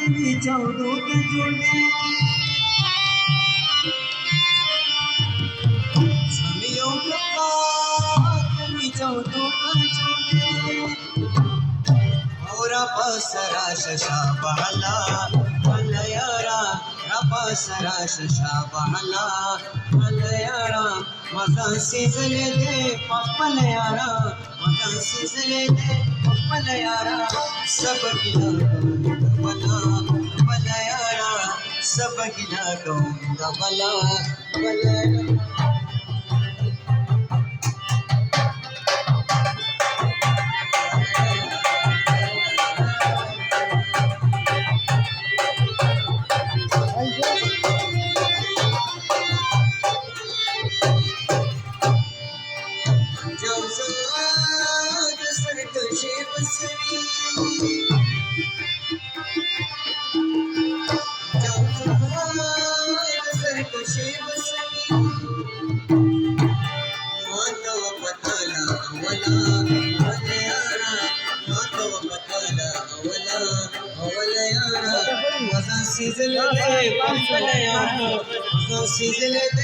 तेरी चौदों के जोड़े समियों का तेरी चौदों का जोड़े और पसरा शशा बहला मलयारा पसरा शशा बहला मलयारा मजा सिजले दे पपलयारा मजा सिजले दे पपलयारा सब गिला बला मलयारा सब गिला गौंदा बला मलयारा Season it,